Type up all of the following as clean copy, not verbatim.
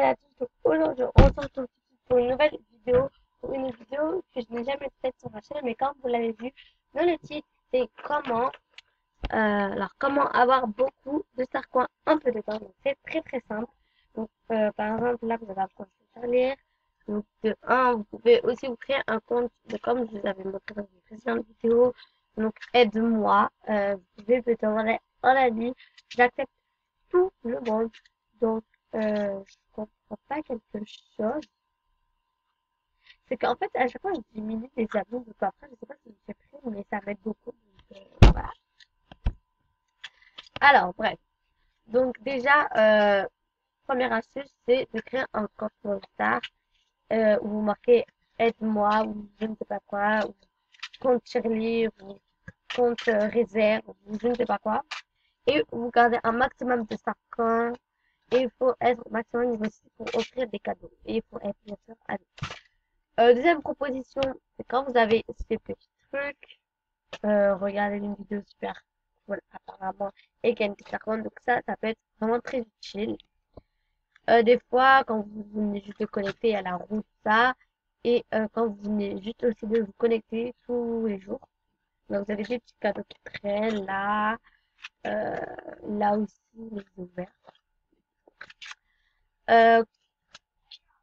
à tous, donc aujourd'hui on se retrouve tout de suite pour une nouvelle vidéo, pour une vidéo que je n'ai jamais faite sur ma chaîne, mais comme vous l'avez vu dans le titre, c'est comment avoir beaucoup de sarcoins un peu de temps. Donc c'est très simple. Donc par exemple là vous allez apprendre à lire. Donc de un, vous pouvez aussi vous créer un compte de comme je vous avais montré dans une précédente vidéo. Donc aide-moi. Vous pouvez me demander en ami. J'accepte tout le monde. Donc je comprends pas quelque chose. C'est qu'en fait à chaque fois je diminue les amis. Donc après je sais pas si j'ai pris mais ça m'aide beaucoup. Donc voilà. Alors bref. Donc déjà, première astuce, c'est de créer un compte Star où vous marquez aide-moi ou je ne sais pas quoi, ou compte tirelire ou compte réserve ou je ne sais pas quoi. Et vous gardez un maximum de 5 ans et il faut être au maximum niveau 6 pour offrir des cadeaux. Et il faut être bien sûr ami. Deuxième proposition, c'est quand vous avez ces petits trucs, regardez une vidéo super cool apparemment et qu'il y a une petite raconte. Donc ça peut être vraiment très utile. Des fois, quand vous venez juste de connecter à la route, ça, et quand vous venez juste aussi de vous connecter tous les jours. Donc, vous avez des petits cadeaux qui traînent là, euh, là aussi, les ouverts. Euh,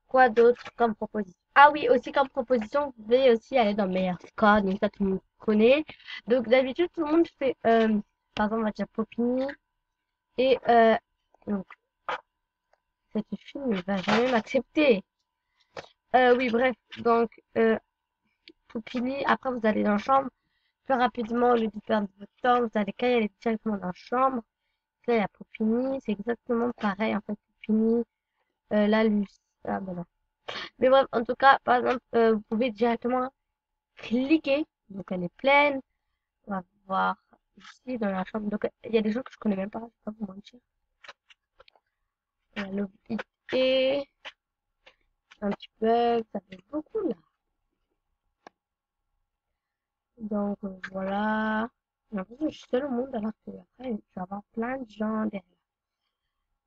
quoi d'autre comme proposition? Ah oui, aussi comme proposition, vous pouvez aussi aller dans Meilleur Score, donc ça tout le monde connaît. Donc d'habitude, tout le monde fait, par exemple, on va dire Popini, et donc cette fille ne va jamais m'accepter. Oui, bref, donc Poupini, après vous allez dans la chambre, plus rapidement au lieu de perdre votre temps, vous allez quand y aller directement dans la chambre. Là, il y a Poupini, c'est exactement pareil en fait, Poupini, là, Lucie, ah ben non. Mais bref, en tout cas, par exemple, vous pouvez directement cliquer, donc elle est pleine, on va voir ici dans la chambre, donc il y a des gens que je connais même pas, je vais pas vous mentir. L'obité, un petit bug, ça fait beaucoup là. Donc voilà. J'ai l'impression que je suis seule au monde alors que après, tu vas avoir plein de gens derrière.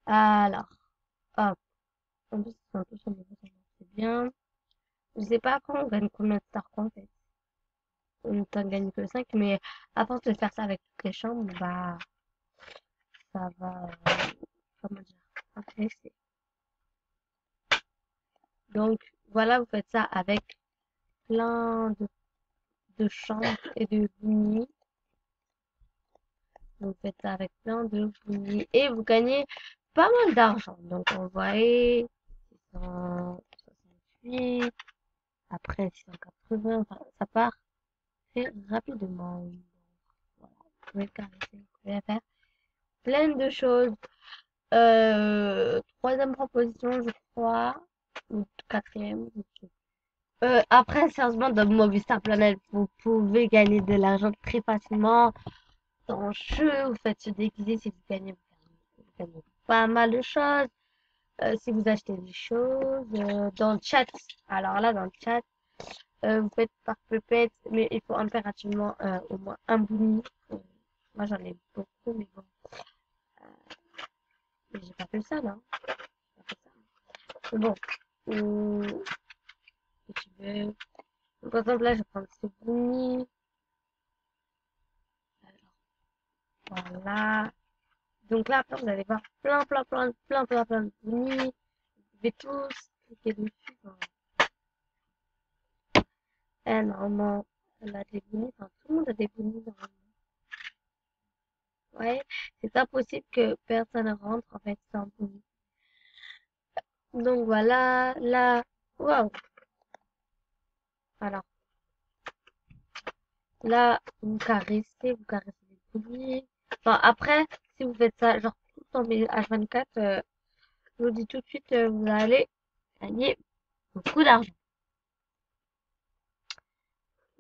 Alors, hop. En plus, ils sont tous au niveau, ça c'est bien. Je sais pas quand on gagne combien de stars en fait. On n'en gagne que 5 mais à force de faire ça avec toutes les chambres, bah, ça va, comment dire, intéresser. Donc, voilà, vous faites ça avec plein de chambres et de bouillies. Vous faites ça avec plein de bouillies et vous gagnez pas mal d'argent. Donc, on voyez, 668, après 680, enfin, ça part très rapidement. Voilà, vous pouvez caresser, vous pouvez faire plein de choses. Troisième proposition, je crois, ou quatrième. Je sais. Après, sérieusement, dans Movistar Planet, vous pouvez gagner de l'argent très facilement. Dans le jeu, vous faites se déguiser si vous gagnez pas mal de choses. Si vous achetez des choses, dans le chat, alors là, dans le chat, vous faites par pépette, mais il faut impérativement au moins un bouni. Moi, j'en ai beaucoup, mais bon, j'ai pas fait ça, là. J'ai pas fait ça. Mais bon, si tu veux. Donc, par exemple, là, je vais prendre ce bouni. Voilà. Donc là, après, vous allez voir plein de bounis. Vous pouvez tous cliquer dessus. Normalement, elle a des bounis. Enfin, tout le monde a des bounis, normalement. Ouais, c'est impossible que personne rentre, en fait, sans bounis. Donc voilà, là, waouh. Alors, là, vous caressez les bounis. Enfin, après, si vous faites ça, genre, tout en H24, je vous dis tout de suite, vous allez gagner beaucoup d'argent.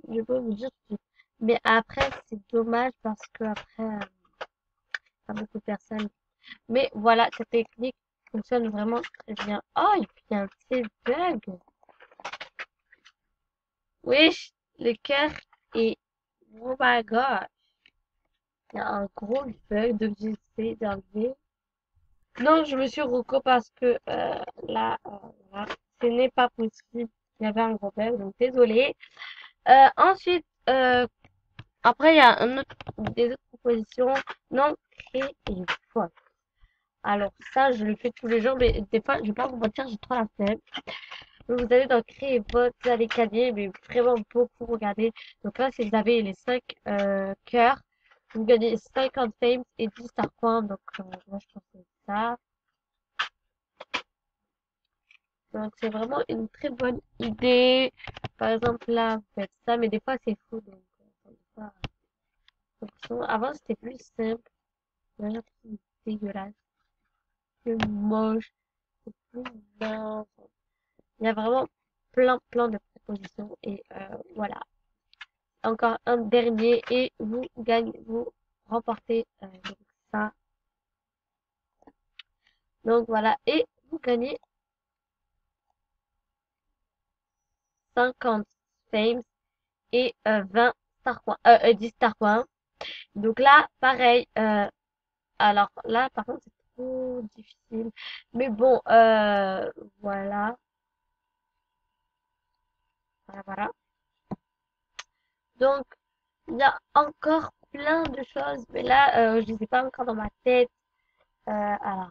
Je peux vous dire tout de suite. Mais après, c'est dommage parce que après, pas beaucoup de personnes. Mais voilà, cette technique fonctionne vraiment très bien. Oh, et puis il y a un petit bug. Wesh, le cœur est... Oh my god. Il y a un gros bug, donc j'essaie d'enlever. Non, je me suis reco parce que là, voilà, ce n'est pas possible. Il y avait un gros bug, donc désolé. Ensuite, après, il y a des autres propositions. Non, créer une fois. Alors ça, je le fais tous les jours, mais des fois, je vais pas vous mentir, j'ai trop la flemme. Donc, vous allez dans créer votre, vous allez gagner, mais vraiment beaucoup, regardez. Donc là, si vous avez les 5 cœurs, vous gagnez 50 fames et 10 star coins. Donc moi, je pense que c'est ça. Donc c'est vraiment une très bonne idée. Par exemple, là, vous faites ça, mais des fois, c'est fou. Donc, des fois, avant, c'était plus simple. Maintenant, c'est dégueulasse. C'est moche. C'est plus mince. Il y a vraiment plein de propositions. Et voilà. Encore un dernier et vous gagnez, vous remportez donc ça. Donc voilà. Et vous gagnez 50 fames et 20 star coins, 10 star coins. Donc là, pareil. Alors là, par contre, c'est trop difficile. Mais bon, voilà. Voilà. Donc, il y a encore plein de choses, mais là, je ne les ai pas encore dans ma tête. Alors,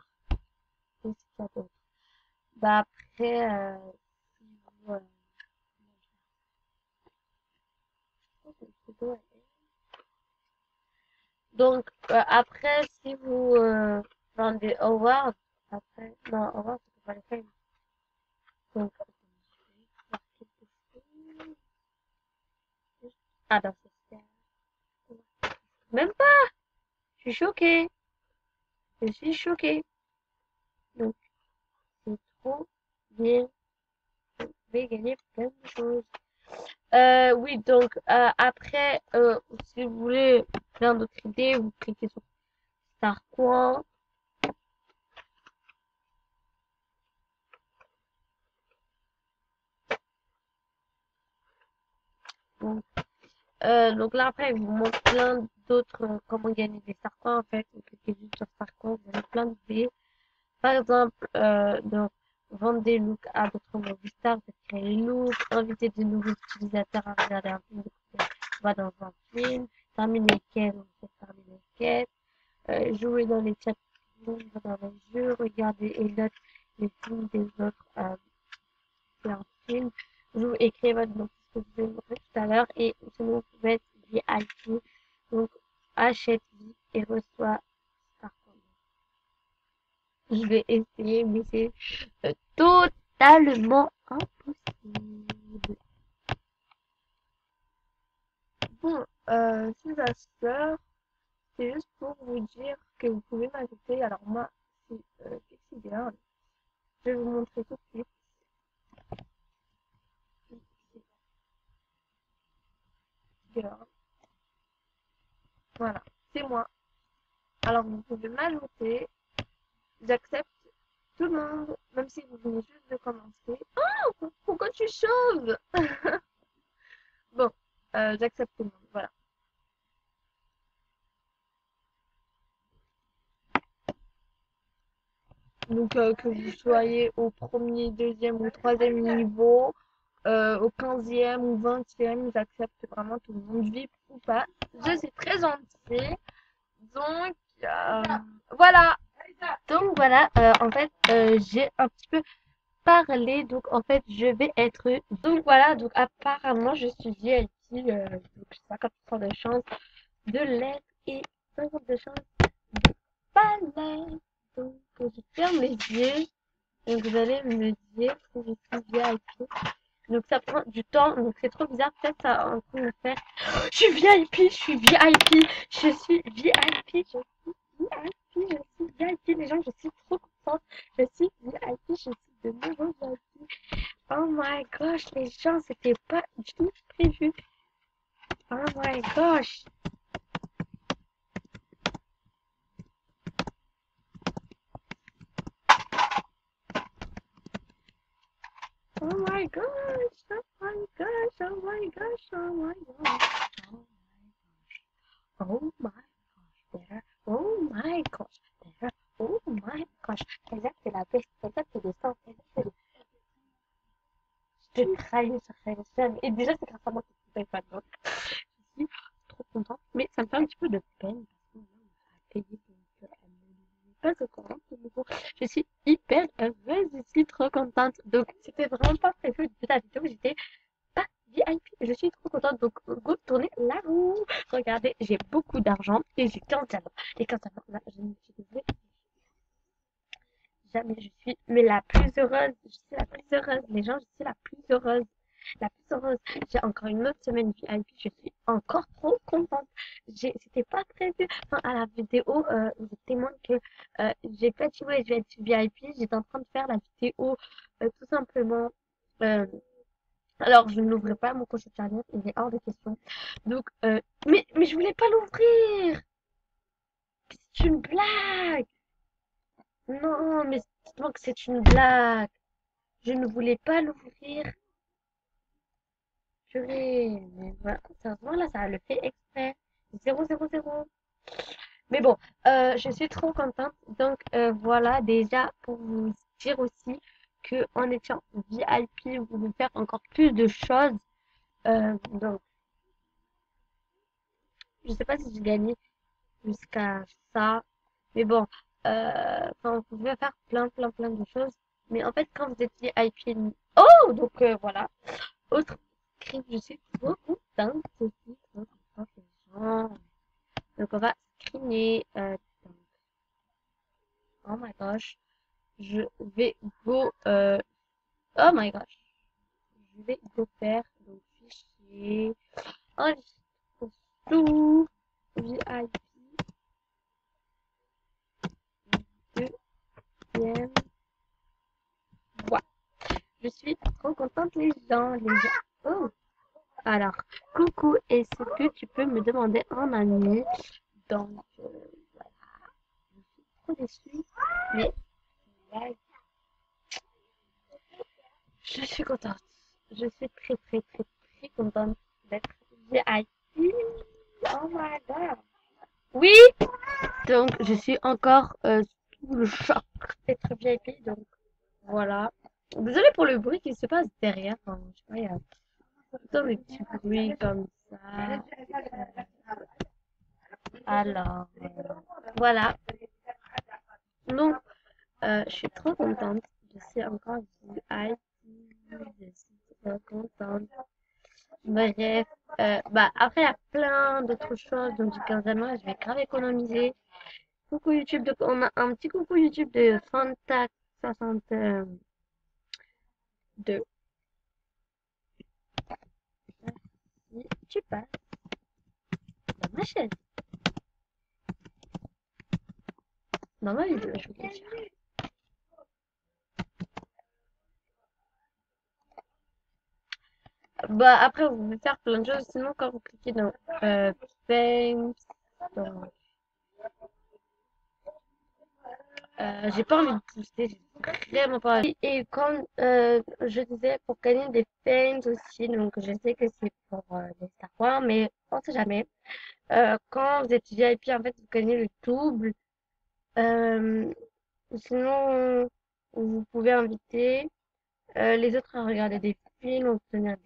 qu'est-ce qu'il y a d'autre? Bah après, si vous, donc après, si vous vendez Howard, après, non, Howard, c'est pas le faire. Donc, ah, dans ce cas, même pas, je suis choquée, je suis choquée. Donc, c'est trop bien, je vais gagner plein de choses. Oui, donc après, si vous voulez plein d'autres idées, vous cliquez sur Starcoin. Donc, donc là, après, il vous montre plein d'autres, comment gagner des Starcoins, en fait. Vous cliquez juste sur Starcoin, vous avez plein d'idées. Par exemple, donc, vendre des looks à votre mobile star, c'est créer les looks, inviter de nouveaux utilisateurs à regarder un film, va dans un film, terminer les quêtes, donc terminer les quêtes, jouer dans les chats, dans les jeux, regarder et noter les films des autres, c'est un film, jouer et créer votre nom, ce que je vous ai montré tout à l'heure, et sinon, vous pouvez être VIP, donc achète vie et reçoit par contre. Je vais essayer, mais c'est totalement impossible. Bon, ces astuces, c'est juste pour vous dire que vous pouvez m'ajouter. Alors moi, c'est Pixie Girl. Je vais vous montrer tout de suite. Pixie Girl. Voilà, c'est moi. Alors vous pouvez m'ajouter. J'accepte tout le monde, même si vous venez juste de commencer. Oh, pourquoi tu chauves? Bon, j'accepte tout le monde. Voilà. Donc, que vous soyez au premier, deuxième ou troisième niveau, au 15e ou 20e, ils acceptent vraiment tout le monde, VIP ou pas. Je suis très gentille. Donc, voilà. Donc, voilà. En fait, j'ai un petit peu parlé. Donc, en fait, je vais être. Donc, voilà. Donc, apparemment, je suis VIP. Donc, 50% de chance de l'être et 50% de chance de pas l'être. Donc, je ferme les yeux. Donc vous allez me dire que je suis VIP. Donc ça prend du temps, donc c'est trop bizarre. Peut-être ça va en train de me faire. Je suis VIP, je suis VIP, je suis VIP, je suis VIP, je suis VIP. Les gens, je suis trop contente. Je suis VIP, je suis de nouveau VIP. Oh my gosh, les gens, c'était pas du tout prévu. Oh my gosh. Oh my gosh. Oh my gosh. Oh my gosh. Oh my gosh. Oh my gosh. There. Oh my gosh. There. Oh my crush. Elsa, c'est la best. Elsa, c'est le sang. Elsa, c'est le... Je te trahis sur Elsa. Et déjà, c'est grâce à moi que tu t'es pas donc. Je suis trop contente. Mais ça me fait un petit peu de peine. Parce que on a payé pour que elle ne pas au courant de nouveau. Je suis hyper heureuse. Je suis trop contente. Donc, c'était vraiment pas prévu de la vidéo. J'étais pas VIP. Je suis trop contente. Donc, go tourner la roue. Regardez, j'ai beaucoup d'argent et j'ai 15 diamants. Les 15 diamants, là, je suis désolée. Jamais je suis, mais la plus heureuse. Je suis la plus heureuse. Les gens, je suis la plus heureuse. La plus heureuse. J'ai encore une autre semaine VIP. Je suis encore trop contente. C'était pas prévu. Enfin, à la vidéo, je témoigne que j'ai pas dit ouais, je vais être VIP. J'étais en train de faire la vidéo tout simplement. euh, alors, je ne l'ouvre pas, mon cochon charnière, il est hors de question. Donc, mais je voulais pas l'ouvrir. C'est une blague. Non, mais dites-moi que c'est une blague. Je ne voulais pas l'ouvrir. Purée. Mais voilà, sérieusement, là, ça le fait exprès. 000. Mais bon, je suis trop contente. Donc, voilà, déjà, pour vous dire aussi que en étant VIP, vous pouvez faire encore plus de choses. Donc, je sais pas si j'ai gagné jusqu'à ça. Mais bon, enfin, vous pouvez faire plein de choses. Mais en fait, quand vous êtes VIP, oh, donc voilà. Autre script, je suis trop contente. Je suis trop contente, les gens. Donc, on va screener. Donc, oh my gosh. Je vais go. Oh my gosh. Je vais go faire. Donc, fichier. Enregistre tout. VIP. Deuxième. Voilà. Je suis trop contente, les gens. Les gens. Oh. Alors, coucou. Est-ce que tu peux me demander en ami? Donc, voilà. Je suis trop déçue. Mais, là, je suis contente. Je suis très contente d'être VIP. Oh my god. Oui! Donc, je suis encore sous le choc d'être VIP. Donc, voilà. Désolée pour le bruit qui se passe derrière. Enfin, je sais pas, il y a plutôt des petits bruits comme ça. Alors, voilà. Donc, je suis trop contente. Je suis encore VIP. Je suis trop contente. Bref, bah après il y a plein d'autres choses, donc du 15 mois, je vais grave économiser. Coucou YouTube, donc on a un petit coucou YouTube de Fantac62. Si tu passes dans ma chaîne, dans ma vidéo, je veux dire. Bah après vous pouvez faire plein de choses, sinon quand vous cliquez dans Thanks, donc, j'ai pas envie de pousser, j'ai vraiment pas envie. Et comme je disais, pour gagner des fans aussi, donc je sais que c'est pour les Star Wars, mais on sait jamais. Quand vous êtes VIP, en fait, vous gagnez le double. Euh, Sinon, vous pouvez inviter les autres à regarder des films, obtenir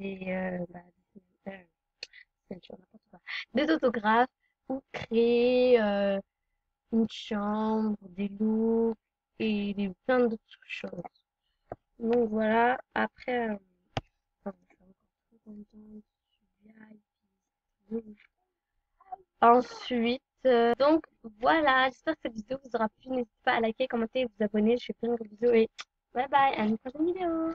c'est dur, n'importe quoi. Des autographes ou créer une chambre, des looks et plein d'autres choses. Donc voilà, après, enfin, je suis encore trop contente, je suis VIP. Ensuite, donc voilà, j'espère que cette vidéo vous aura plu. N'hésitez pas à liker, commenter et vous abonner. Je fais plein de gros bisous et bye bye à une prochaine vidéo.